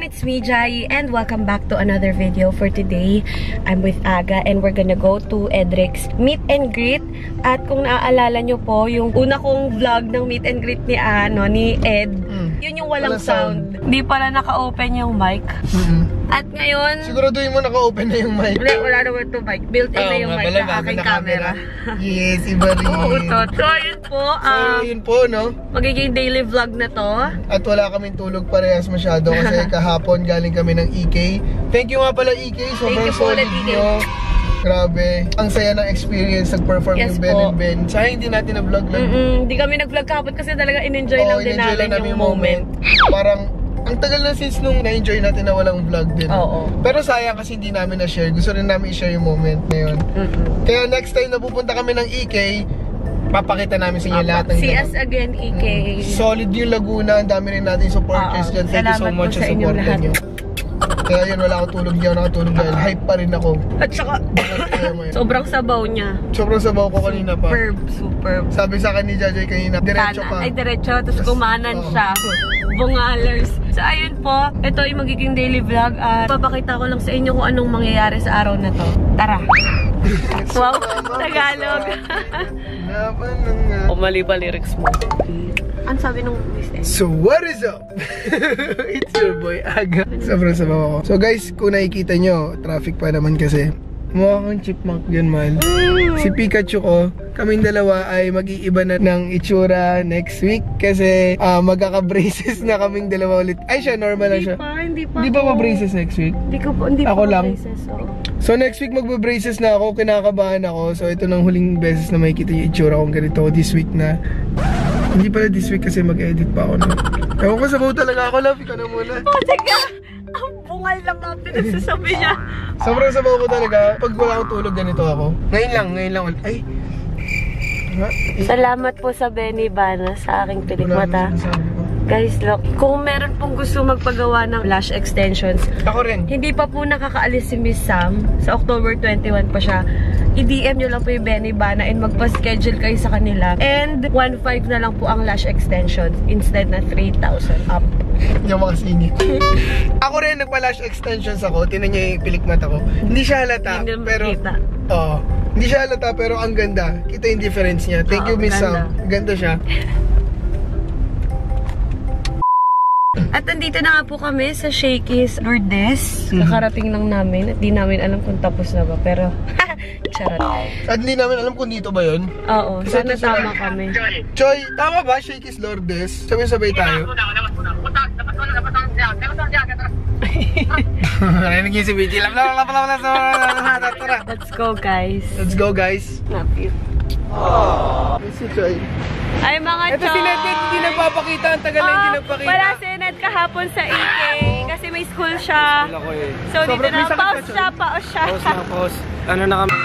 it's me, Jai, and welcome back to another video. For today, I'm with Aga and we're gonna go to Edric's meet and greet. At kung naaalala nyo po, yung una kong vlog ng meet and greet ni Ed, yun yung walang sound. Hindi pala naka-open yung mic. At ngayon, siguraduhin mo naka-open na yung mic. Wala naman ito mic. Built-in na yung mic sa aking camera. Yes, iba rin. So, yun po. No? Magiging daily vlog na to. At wala kaming tulog parehas masyado kasi kahapon galing kami ng EK. Thank you nga pala EK. Sobrang solid nyo. Grabe. Ang saya ng experience. Nag-perform yung Ben and Ben. Sayang hindi natin na-vlog lang. Hindi kami nag-vlog kahapon kasi talaga in-enjoy lang din natin yung moment. Parang ang tagal na since nung na-enjoy natin na walang vlog din. Pero sayang kasi hindi namin na-share. Gusto rin namin i-share yung moment na yun. Kaya next time na pupunta kami ng EK, papakita namin sa inyo lahat ng See us again, EK. Solid yung Laguna. Ang dami rin natin supporters dyan. Thank you so much sa support nyo. Kaya yun, wala akong tulog dyan. Nakatulog dahil hype pa rin ako. At saka, sobrang sabaw niya. Sobrang sabaw ko kanina pa. Superb. Sabi sa akin ni Jajay kanina, diretso pa. Ay, diretso. Tapos kumanan siya. Bungalers. So, ayun po. Ito yung magiging daily vlog. At papakita ko lang sa inyo kung anong mangyayari sa araw na to. Tara! Wow! Tagalog! Mali pa lyrics mo. Ano sabi nung business? So what is up? It's your boy Aga. Sobrang sabaw ako. So guys, kung nakikita nyo, traffic pa naman kasi. Mukha kang chipmunk dyan, man. Si Pikachu ko, kaming dalawa ay mag-iiba na ng itsura next week kasi magkaka-braces na kaming dalawa ulit. Ay siya, normal lang siya. Hindi pa. Hindi ba ma-braces next week? Hindi ako pa lang. Braces, So next week magbe-braces na ako, kinakabahan ako. So ito nang huling beses na makikita yung itsura kong ganito this week na. Hindi pala this week kasi mag-edit pa ako na. Ewan ko, sabaw talaga ako. Love, ikaw na muna. Sige! Ang bungal lang ang pinagsasabi niya. Sobrang sabaw ko talaga. Pag wala akong tulog, ganito ako. Ngayon lang. Ay! Salamat po sa Benny Bana sa aking pilikmata. Guys, look, kung meron pong gusto magpagawa ng lash extensions, ako rin. Hindi pa po nakakaalis si Miss Sam. Sa October 21 pa siya. I-DM nyo lang po yung Benny Bana and magpa-schedule kayo sa kanila. And 1.5 na lang po ang lash extensions instead na 3,000 up. Yung mga singit. Ako rin, nagpa-lash extensions ako. Tinan nyo yung pilikmata ko. Hindi siya halata. Pero hindi siya halata pero ang ganda. Kita yung difference niya. Thank you, Miss Sam. Ganda siya. At nandito na nga po kami sa Shakey's Lourdes. Kakarating lang namin at di namin alam kung tapos na ba. Pero, charot. At hindi namin alam kung dito ba yun? Oo, sana tama kami. Choy, tama ba Shakey's Lourdes? Sabay-sabay tayo. Narinig yung si Vicky. Let's go, guys. Let's go, guys. Love you. Miss you, Choy. Ay, mga Choy! Ito si Ned, hindi nagpapakita. Ang tagal na hindi nagpakita. Wala si Ned kahapon sa EK. Kasi may school siya. So, dito na. Pause siya. Pause. Ano na kami?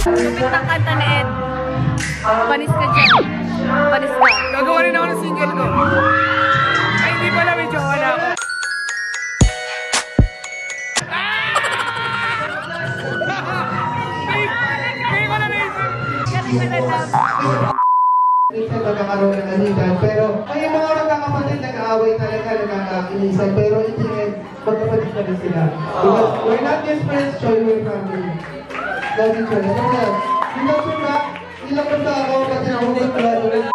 Sumit ang kanta ni Ed. Panis ka dyan. Panis ka. Gagawa rin ako ng single ko. Ay, hindi pala. Medyo wala ako. Minsan magkakaroon ng anitan, pero may mga magkakapatid nag-aaway talaga, nagkakainisan, pero in the end, magkapatid na rin sila. Because we're not just friends, Choy, we're family. Love you, Choy. Ilang punta ako, kasi ako nagpapalala.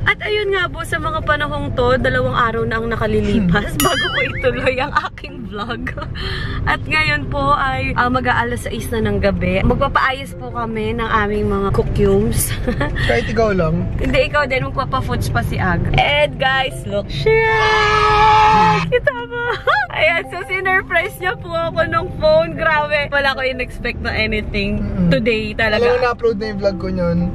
At ayun nga po, sa mga panahong to, 2 araw na ang nakalilipas bago ko ituloy ang aking vlog. At ngayon po ay mag-aalas 6 na ng gabi. Magpapaayos po kami ng aming mga cookums. Kahit ikaw lang? Hindi, ikaw din. Magpapa-foods pa si Ag. And guys, look. Shit! Kita mo? Ayan, so sinurprise niya po ako ng phone. Grabe. Wala ko in-expect na anything today talaga. Alam mo, na-upload na yung vlog ko nyon.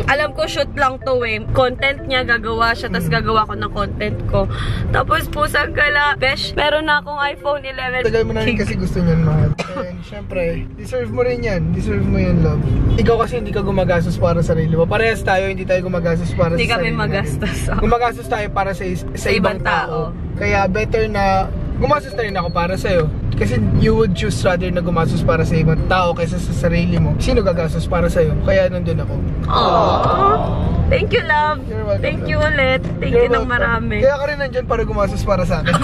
Alam ko, shoot lang to eh. Content niya, gagawa siya, tapos gagawa ko ng content ko. Tapos po, sagala, besh, meron na akong iPhone 11. Tagal mo na rin kasi gusto niyan, mahal. And syempre, deserve mo rin yan. Deserve mo yan, love. Ikaw kasi hindi ka gumagastos para sa sarili mo. Parehas tayo, hindi tayo gumagastos para sa sarili. Hindi kami magastos. Gumagastos tayo para sa ibang tao. Kaya better na gumastos na rin ako para sa'yo. Kasi you would choose rather na gumastos para sa ibang tao kaysa sa sarili mo. Sino gagastos para sa'yo? Kaya nandun ako. Aww. Thank you, love. You're welcome, Thank you ulit. Thank you ng marami. Kaya ka rin nandyan para gumastos para sa akin.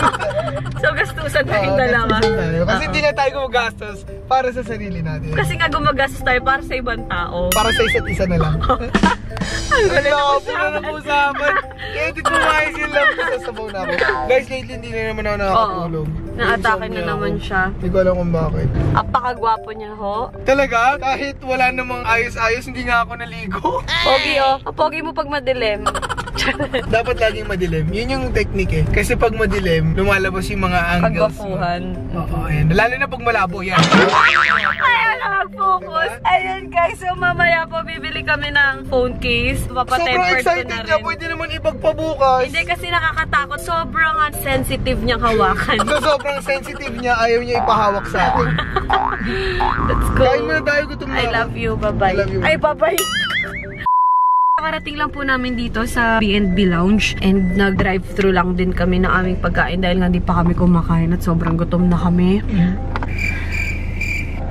So, gastusan tayong dalawa. Kasi hindi nga tayo gumagastos para sa sarili natin. Kasi nga gumagastos tayo para sa ibang tao. Para sa isa't isa na lang. Ang galing na Labo na ng usapan. Edit mo maayos yun lang. Sasabaw na ako. Guys, lately hindi na naman ako nakakatulog. Na-atake na naman siya. Hindi ko alam kung bakit. Apakagwapo niya, ho. Talaga? Kahit wala namang ayos-ayos, hindi nga ako naligo. Pogi, oh. Ang pogi mo pag madilim. Dapat laging madilim. Yun yung technique eh. Kasi pag madilim, lumalabas yung mga angles. Pagwapuhan. Oo, ayan. Lalo na pag malabo yan. Ayaw na mag-focus. Ayun guys, so mamaya po bibili kami ng phone case. Sobrang Papatempered ko excited na niya. rin. Pwede naman ipagpabukas. Hindi kasi nakakatakot. Sobrang sensitive niyang hawakan. So sobrang sensitive niya. Ayaw niya ipahawak sa atin. Let's go. Kain muna tayo. Gutom na I ako. love you. Bye-bye. I love you. Ay, bye-bye. Nakarating lang po namin dito sa B&B Lounge and nag-drive-thru lang din kami ng aming pagkain dahil nga hindi pa kami kumakain at sobrang gutom na kami.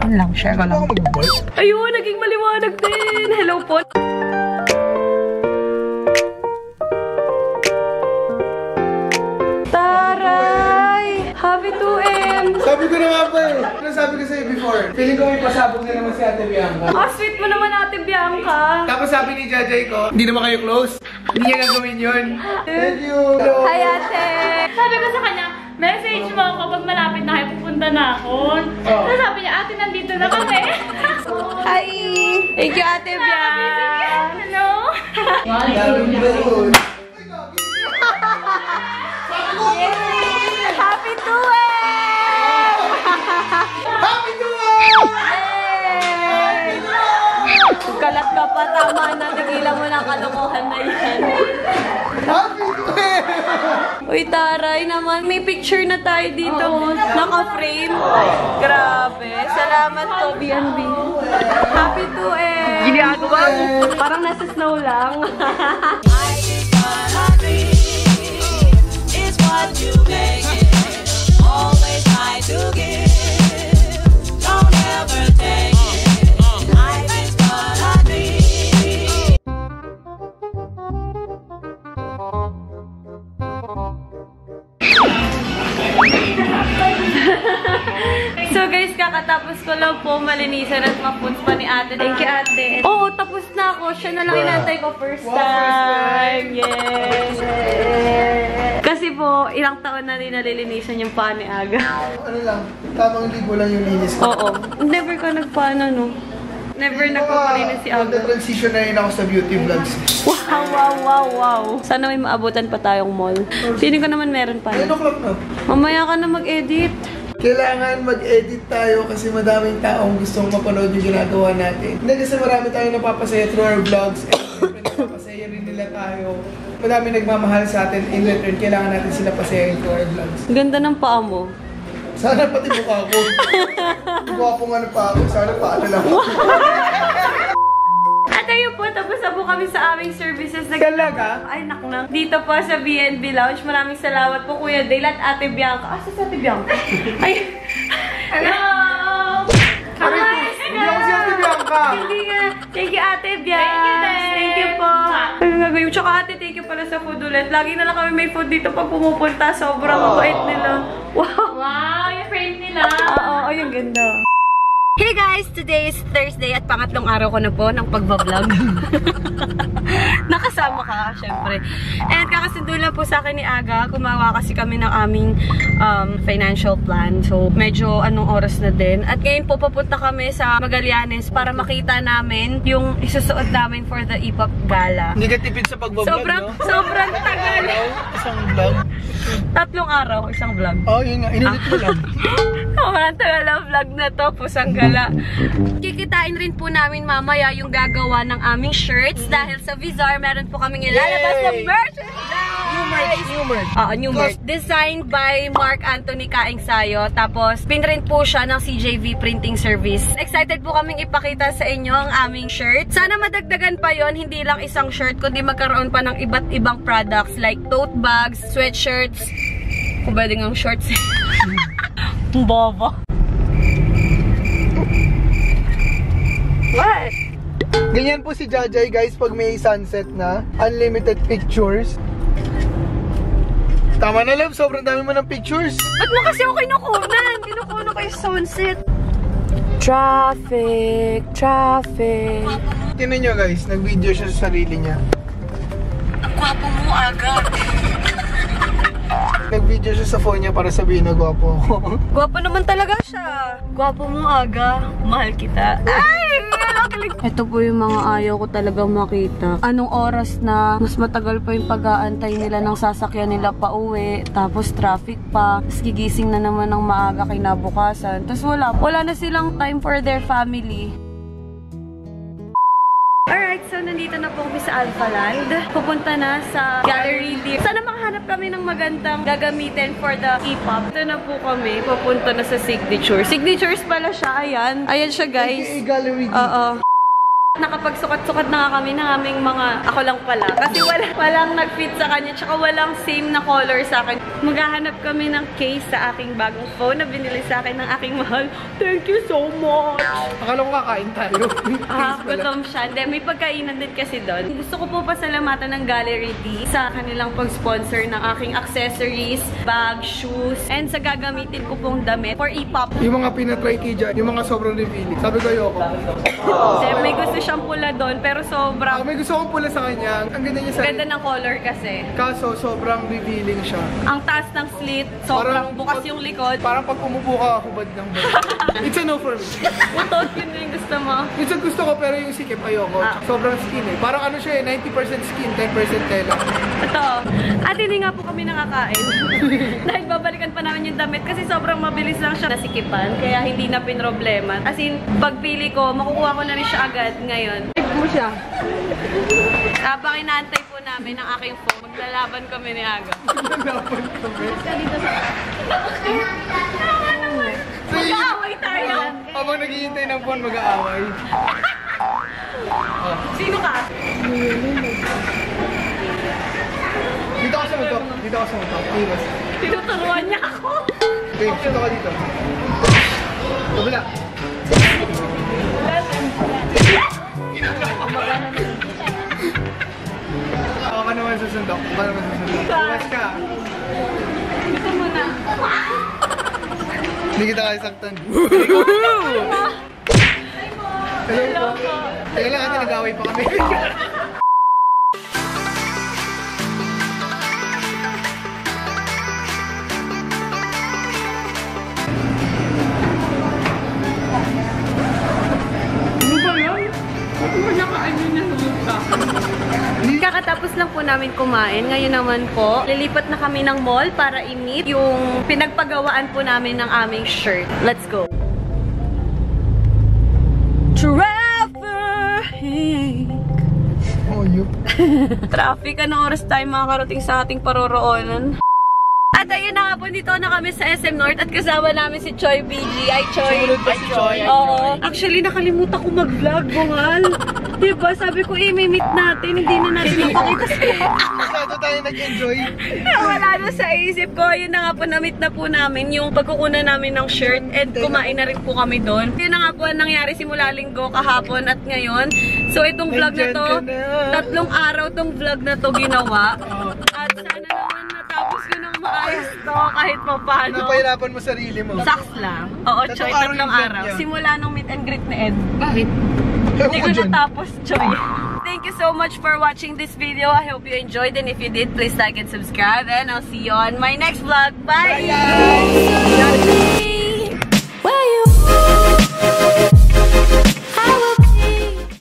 Yun lang, share ko lang. Ayun, naging maliwanag din. Hello po. Taray! Happy 2M! Sabi ko na nga pa eh. Ano sabi ko sa'yo before? Feeling ko may pasabog na naman si Ate Bianca. Ah, sweet mo naman Ate Bianca. Tapos sabi ni Jajay ko, hindi naman kayo close. Hindi niya gagawin yun. Thank you. Hi Ate! Sabi ko sa kanya, message mo ako kapag malapit na kayo, pupunta na ako. Oh. So sabi niya, ate, nandito na kami. Hi! Thank you Ate Bianca! Hello? Daming doon. Happy 2M! Happy New Year! Kalat ka pa, tama na. Tigilan mo na kalokohan na yan. Happy New Year! Uy, taray naman. May picture na tayo dito. Naka-frame. Grabe. Salamat to, B&B. Happy 2M! Ginagawa mo. Parang nasa snow lang. It's what you make it. Always try to give. Don't ever take it. Life is what I need. So guys, kakatapos ko lang po malinisan at mapunts pa ni ate. Thank you ate. Oo, tapos na ako. Siya na lang inantay ko first time. Yes. Kasi po, ilang taon na din nalilinisan yung paa ni Aga. Ano lang, tamang libo lang yung linis ko. Oo. Never ka nagpaano, no? Never nagpapalinis si Aga. Transition na rin ako sa beauty vlogs. Wow, wow, wow, wow. Sana may maabutan pa tayong mall. Feeling ko naman meron pa. 9 o'clock na. Mamaya ka na mag-edit. Kailangan mag-edit tayo kasi madaming taong gustong mapanood yung ginagawa natin. Hindi kasi marami tayong napapasaya through our vlogs and syempre napapasaya rin nila tayo. Madami nagmamahal sa atin in return. Kailangan natin sila pasayahin through our vlogs. Ganda ng paa mo. Sana pati mukha ko. Mukha ko nga na pa ako. Sana paano lang ako. At ayun po, tapos na po kami sa aming services. Talaga? Ay, naku na. Dito po sa B&B Lounge. Maraming salamat po, Kuya Dale at Ate Bianca. Ah, sa Ate Bianca? Ay! Hello! Sabi ko, hindi ako si Ate Bianca. Hindi nga. Thank you, Ate Bianca. Thank you, Dale. Thank you po. Ano gagawin? Tsaka ate, thank you pala sa food ulit. Lagi na lang kami may food dito pag pumupunta. Sobrang mabait nila. Wow! Wow, yung friend nila. Oo, ayun, ganda. Hey guys! Today is Thursday at pangatlong araw ko na po ng pagbablog. Nakasama ka, syempre. And kakasundo lang po sa akin ni Aga. Kumawa kasi kami ng aming financial plan. So, medyo anong oras na din. At ngayon po papunta kami sa Magallanes para makita namin yung isusuot namin for the E-Pop Gala. Hindi ka tipid sa pagbablog, no? Sobrang tagal. Isang vlog. 3 araw, isang vlog. Oh, yun nga. Inulit mo lang. Walang tagal ang vlog na to, pusang gala. Kikitain rin po namin mamaya yung gagawa ng aming shirts dahil sa Vizar meron po kaming ilalabas na merchandise! New merch. New merch. Designed by Mark Anthony Kaing Sayo. Tapos, pinrint po siya ng CJV Printing Service. Excited po kaming ipakita sa inyo ang aming shirt. Sana madagdagan pa yon, hindi lang isang shirt, kundi magkaroon pa ng iba't ibang products like tote bags, sweatshirts, kung pwede ng shorts. Bobo. What? Ganyan po si Jajay guys pag may sunset na. Unlimited pictures. Tama na love, sobrang dami mo ng pictures. Ba't mo kasi ako kinukunan? Kinukunan ko yung sunset. Traffic. Tingnan nyo guys, nag-video siya sa sarili niya. Ang gwapo mo agad. Nag-video siya sa phone niya para sabihin na gwapo ako. Gwapo naman talaga siya. Gwapo mo aga. Mahal kita. Ay! Ito po yung mga ayaw ko talagang makita. Anong oras na mas matagal pa yung pag-aantay nila ng sasakyan nila pa uwi. Tapos traffic pa. Tapos gigising na naman ng maaga kinabukasan. Tapos wala na silang time for their family. Alright, so nandito na po kami sa Alphaland. Pupunta na sa Gallery D. Sana makahanap kami ng magandang gagamitin for the E-pop. Ito na po kami. Pupunta na sa Signature. Signatures pala siya. Ayan. Ayan siya, guys. AKA Gallery D. Oo. Nakapagsukat-sukat na nga kami ng aming mga... Ako lang pala. Kasi walang nag-fit sa kanya. Tsaka walang same na color sa akin. Maghahanap kami ng case sa aking bagong phone na binili sa akin ng aking mahal. Thank you so much! Akala ko kakain tayo. Gutom siya. Hindi, may pagkainan din kasi doon. Gusto ko po pasalamatan ng Gallery D sa kanilang pag-sponsor ng aking accessories, bag, shoes, and sa gagamitin ko pong damit for E-pop. Yung mga pinatry kay Jan, yung mga sobrang revealing. Sabi ko ayoko. May gusto siyang pula doon, pero sobrang... May gusto kong pula sa kanya. Ang ganda niya sa... Ganda ng color kasi. Kaso, sobrang revealing siya. Ang taas ng slit, sobrang bukas yung likod. Parang pag umupo ka, hubad ng bad. It's a no for me. Utot, yun na yung gusto mo. Minsan gusto ko, pero yung sikip ayoko. Sobrang skin eh. Parang ano siya eh, 90% skin, 10% tela. Ito. At hindi nga po kami nakakain. Dahil babalikan pa namin yung damit kasi sobrang mabilis lang siya nasikipan. Kaya hindi na pinroblema. As in, pagpili ko, makukuha ko na rin siya agad ngayon. Tip mo siya. Habang inaantay po namin ang aking phone, maglalaban kami ni Aga. Maglalaban kami? Mag-aaway tayo! Habang naghihintay ng phone, mag-aaway. Sino ka? Dito ka sa muto. Dito ka sa muto. Iwas. Tinuturuan niya ako. Babe, dito ka dito. Kabila. Ako ka naman susundok. Ako ka naman susundok. Iwas ka. Dito muna. Hindi kita kayo saktan. Hello po. Teka lang ate, nag-away pa kami. Kakatapos lang po namin kumain. Ngayon naman po, lilipat na kami ng mall para i-meet yung pinagpagawaan po namin ng aming shirt. Let's go! Traffic! Oh, you. Traffic, anong oras tayo makakarating sa ating paroroonan? At ayun na nga po, dito na kami sa SM North at kasama namin si Choi BG. Ay, Choi! Sumunod ba si Choi? Oo. Actually, nakalimutan ko mag-vlog, bungal. Diba? Sabi ko, may meet natin. Hindi na natin napakita sa'yo. Masyado tayo nag-enjoy. Wala na sa isip ko. Yun na nga po, na-meet na po namin yung pagkukunan namin ng shirt and kumain na rin po kami doon. Yun na nga po ang nangyari simula linggo, kahapon at ngayon. So itong vlog na to, 3 araw tong vlog na to ginawa. At sana naman natapos ko ng maayos to kahit pa paano. Napahirapan mo sarili mo. Saks lang. Oo, Choy, 3 yung vlog araw. niya. Simula nung meet and greet ni Ed. Bakit? Ewan Hindi ko ko dyan. natapos, Choy. Thank you so much for watching this video. I hope you enjoyed, and if you did, please like and subscribe, and I'll see you on my next vlog. Bye! Bye, guys!